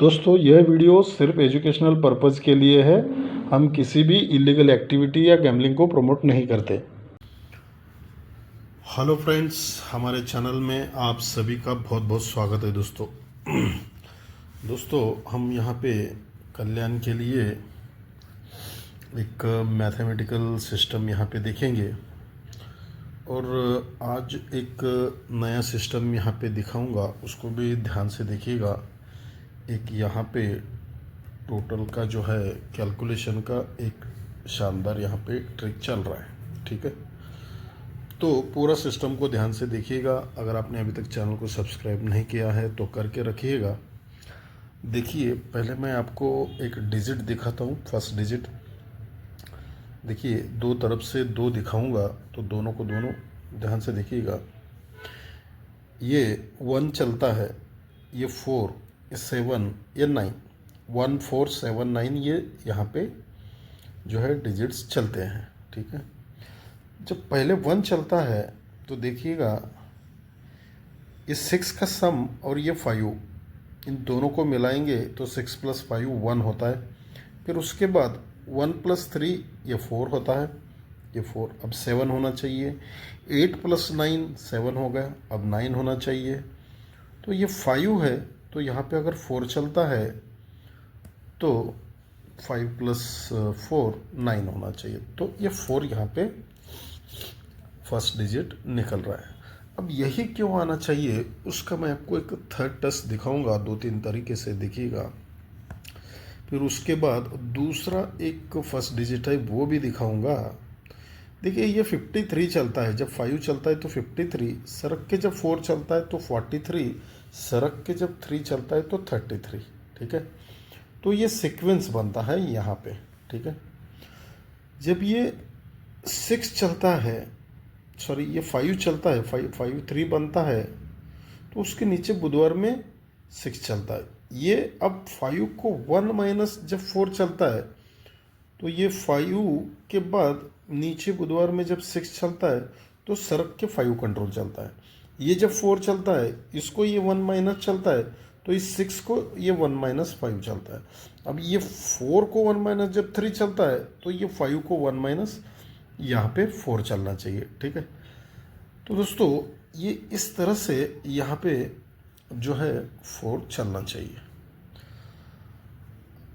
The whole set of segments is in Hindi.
दोस्तों यह वीडियो सिर्फ एजुकेशनल पर्पज़ के लिए है। हम किसी भी इलीगल एक्टिविटी या गैम्बलिंग को प्रमोट नहीं करते। हेलो फ्रेंड्स, हमारे चैनल में आप सभी का बहुत बहुत स्वागत है। दोस्तों हम यहाँ पे कल्याण के लिए एक मैथमेटिकल सिस्टम यहाँ पे देखेंगे और आज एक नया सिस्टम यहाँ पे दिखाऊंगा, उसको भी ध्यान से देखिएगा। एक यहाँ पे टोटल का जो है कैलकुलेशन का एक शानदार यहाँ पे ट्रिक चल रहा है, ठीक है। तो पूरा सिस्टम को ध्यान से देखिएगा। अगर आपने अभी तक चैनल को सब्सक्राइब नहीं किया है तो करके रखिएगा। देखिए, पहले मैं आपको एक डिजिट दिखाता हूँ, फर्स्ट डिजिट। देखिए, दो तरफ से दो दिखाऊंगा तो दोनों को दोनों ध्यान से देखिएगा। ये 1 चलता है, ये 4, ये 7, ये 9, 1 4 7 9 ये यहाँ पे जो है डिजिट्स चलते हैं, ठीक है। जब पहले 1 चलता है तो देखिएगा ये 6 का सम और ये 5, इन दोनों को मिलाएंगे तो 6 + 5 1 होता है। फिर उसके बाद 1 + 3 ये 4 होता है, ये 4 अब 7 होना चाहिए। 8 + 9 7 हो गया, अब 9 होना चाहिए। तो ये 5 है, तो यहाँ पे अगर 4 चलता है तो 5 + 4 9 होना चाहिए। तो ये 4 यहाँ पे फर्स्ट डिजिट निकल रहा है। अब यही क्यों आना चाहिए उसका मैं आपको एक थर्ड टेस्ट दिखाऊंगा, 2-3 तरीके से देखिएगा। फिर उसके बाद दूसरा एक फर्स्ट डिजिट है वो भी दिखाऊंगा। देखिए, ये 53 चलता है, जब 5 चलता है तो 53, सरक के जब 4 चलता है तो 43, सरक के जब 3 चलता है तो 33, ठीक है। तो ये सीक्वेंस बनता है यहाँ पे, ठीक है। जब ये 6 चलता है, सॉरी ये 5 चलता है, 5 3 बनता है, तो उसके नीचे बुधवार में 6 चलता है। ये अब 5 को 1 माइनस जब 4 चलता है तो ये 5 के बाद नीचे बुधवार में जब 6 चलता है तो सरक के 5 कंट्रोल चलता है। ये जब 4 चलता है इसको ये 1 माइनस चलता है, तो इस 6 को ये 1 - 5 चलता है। अब ये 4 को 1 माइनस जब 3 चलता है तो ये 5 को 1 माइनस यहाँ पे 4 चलना चाहिए, ठीक है। तो दोस्तों ये इस तरह से यहाँ पे जो है 4 चलना चाहिए।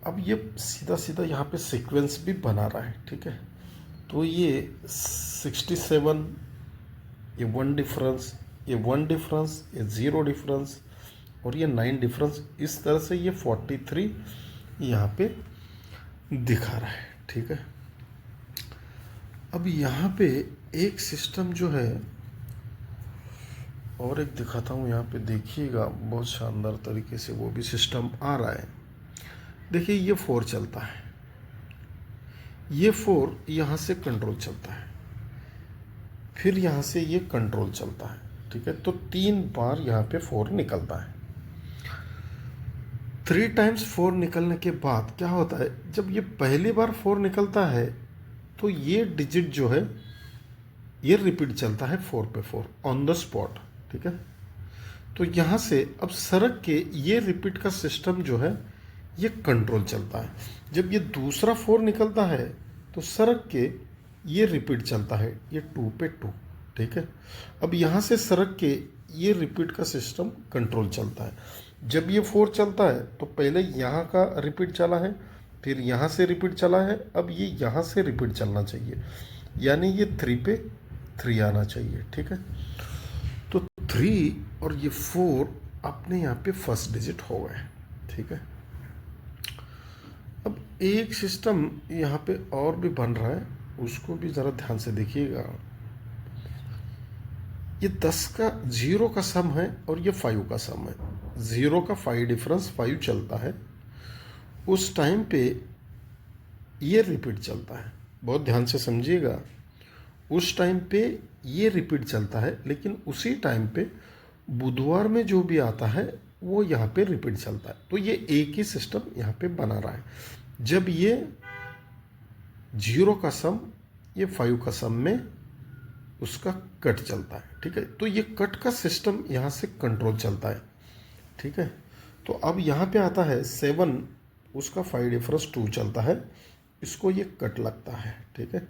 अब ये सीधा सीधा यहाँ पे सीक्वेंस भी बना रहा है, ठीक है। तो ये 67, ये 1 डिफरेंस, ये 1 डिफरेंस, ये 0 डिफरेंस और ये 9 डिफरेंस, इस तरह से ये 43 यहाँ पे दिखा रहा है, ठीक है। अब यहाँ पे एक सिस्टम जो है और एक दिखाता हूँ, यहाँ पे देखिएगा बहुत शानदार तरीके से वो भी सिस्टम आ रहा है। देखिए, ये 4 चलता है, ये 4 यहाँ से कंट्रोल चलता है, फिर यहाँ से ये कंट्रोल चलता है, ठीक है। तो 3 बार यहाँ पे 4 निकलता है। 3 टाइम्स 4 निकलने के बाद क्या होता है, जब ये पहली बार 4 निकलता है तो ये डिजिट जो है ये रिपीट चलता है 4 पे 4 ऑन द स्पॉट, ठीक है। तो यहाँ से अब सरक के ये रिपीट का सिस्टम जो है ये कंट्रोल चलता है। जब ये दूसरा 4 निकलता है तो सरक के ये रिपीट चलता है, ये 2 पे 2, ठीक है। अब यहाँ से सरक के ये रिपीट का सिस्टम कंट्रोल चलता है। जब ये 4 चलता है तो पहले यहाँ का रिपीट चला है, फिर यहाँ से रिपीट चला है, अब ये यहाँ से रिपीट चलना चाहिए, यानी ये 3 पे 3 आना चाहिए, ठीक है। तो 3 और ये 4 अपने यहाँ पे फर्स्ट डिजिट हो गए, ठीक है। अब एक सिस्टम यहाँ पे और भी बन रहा है, उसको भी ज़रा ध्यान से देखिएगा। ये 10 का 0 का सम है और ये 5 का सम है। 0 का 5 डिफरेंस 5 चलता है, उस टाइम पे ये रिपीट चलता है, बहुत ध्यान से समझिएगा। उस टाइम पे ये रिपीट चलता है, लेकिन उसी टाइम पे बुधवार में जो भी आता है वो यहाँ पे रिपीट चलता है। तो ये एक ही सिस्टम यहाँ पे बना रहा है। जब ये 0 का सम ये 5 का सम में उसका कट चलता है, ठीक है। तो ये कट का सिस्टम यहाँ से कंट्रोल चलता है, ठीक है। तो अब यहाँ पे आता है 7, उसका 5 डिफरेंस 2 चलता है, इसको ये कट लगता है, ठीक है।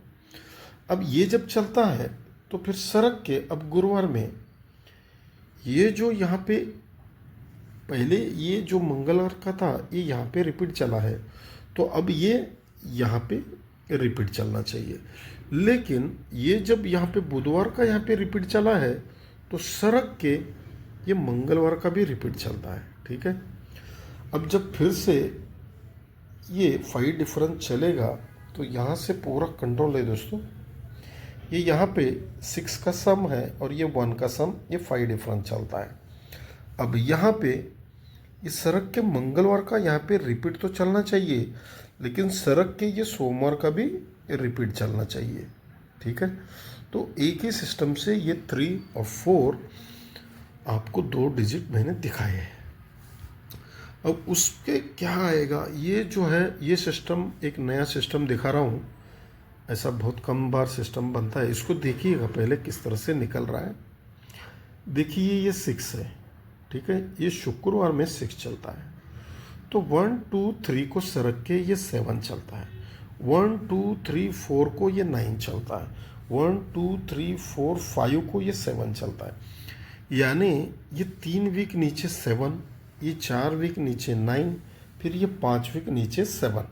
अब ये जब चलता है तो फिर सरक के अब गुरुवार में ये जो यहाँ पे पहले ये जो मंगलवार का था ये यहाँ पे रिपीट चला है, तो अब ये यहाँ पे रिपीट चलना चाहिए। लेकिन ये जब यहाँ पे बुधवार का यहाँ पे रिपीट चला है तो सरक के ये मंगलवार का भी रिपीट चलता है, ठीक है। अब जब फिर से ये 5 डिफरेंस चलेगा तो यहाँ से पूरा कंट्रोल है दोस्तों। ये यहाँ पे 6 का सम है और ये 1 का सम, ये 5 डिफरेंस चलता है। अब यहाँ पे ये सरक के मंगलवार का यहाँ पे रिपीट तो चलना चाहिए, लेकिन सरक के ये सोमवार का भी रिपीट चलना चाहिए, ठीक है। तो एक ही सिस्टम से ये 3 और 4 आपको 2 डिजिट मैंने दिखाए हैं। अब उसके क्या आएगा, ये जो है ये सिस्टम एक नया सिस्टम दिखा रहा हूँ, ऐसा बहुत कम बार सिस्टम बनता है। इसको देखिएगा पहले किस तरह से निकल रहा है। देखिए ये 6 है, ठीक है, ये शुक्रवार में 6 चलता है, तो 1 2 3 को सरक के ये 7 चलता है, 1 2 3 4 को ये 9 चलता है, 1 2 3 4 5 को ये 7 चलता है। यानी ये 3 वीक नीचे 7, ये 4 वीक नीचे 9, फिर ये 5 वीक नीचे 7,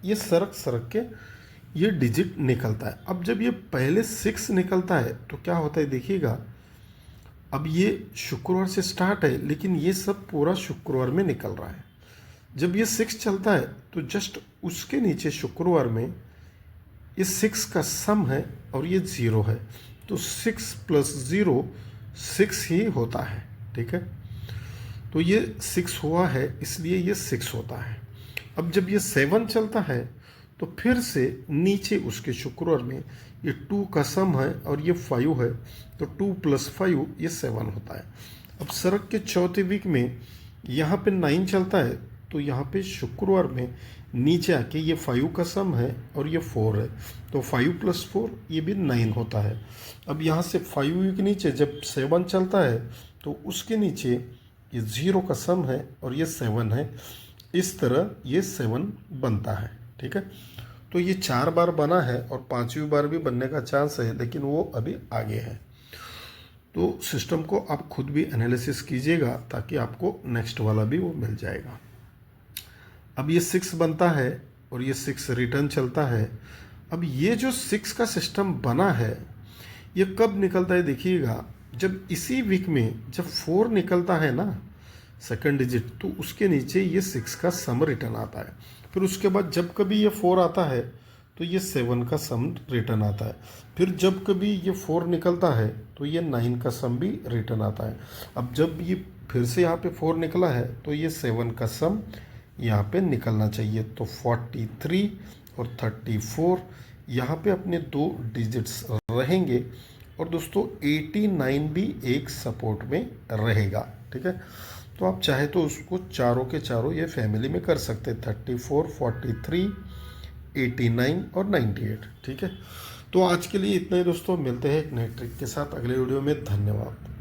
ये सरक सरक के ये डिजिट निकलता है। अब जब ये पहले 6 निकलता है तो क्या होता है देखिएगा, अब ये शुक्रवार से स्टार्ट है लेकिन ये सब पूरा शुक्रवार में निकल रहा है। जब ये 6 चलता है तो जस्ट उसके नीचे शुक्रवार में ये 6 का सम है और ये 0 है, तो 6 + 0 6 ही होता है, ठीक है। तो ये 6 हुआ है इसलिए ये 6 होता है। अब जब ये 7 चलता है तो फिर से नीचे उसके शुक्रवार में ये 2 का सम है और ये 5 है, तो 2 + 5 ये 7 होता है। अब सरक के चौथे वीक में यहाँ पे 9 चलता है, तो यहाँ पे शुक्रवार में नीचे आके ये 5 का सम है और ये 4 है, तो 5 + 4 ये भी 9 होता है। अब यहाँ से 5 के नीचे जब 7 चलता है तो उसके नीचे ये 0 का सम है और ये 7 है, इस तरह ये 7 बनता है, ठीक है। तो ये 4 बार बना है और 5वीं बार भी बनने का चांस है, लेकिन वो अभी आगे है। तो सिस्टम को आप खुद भी एनालिसिस कीजिएगा ताकि आपको नेक्स्ट वाला भी वो मिल जाएगा। अब ये 6 बनता है और ये 6 रिटर्न चलता है। अब ये जो 6 का सिस्टम बना है ये कब निकलता है देखिएगा, जब इसी वीक में जब 4 निकलता है ना सेकंड डिजिट, तो उसके नीचे ये 6 का सम रिटर्न आता है। फिर उसके बाद जब कभी ये 4 आता है तो ये 7 का सम रिटर्न आता है। फिर जब कभी ये 4 निकलता है तो ये 9 का सम भी रिटर्न आता है। अब जब ये फिर से यहाँ पे 4 निकला है तो ये 7 का सम यहाँ पे निकलना चाहिए। तो 43 और 34 यहाँ पे अपने 2 डिजिट्स रहेंगे। और दोस्तों 89 भी एक सपोर्ट में रहेगा, ठीक है। तो आप चाहे तो उसको चारों के चारों ये फैमिली में कर सकते हैं, 34, 43, 89 और 98, ठीक है। तो आज के लिए इतना ही दोस्तों, मिलते हैं एक नए ट्रिक के साथ अगले वीडियो में। धन्यवाद।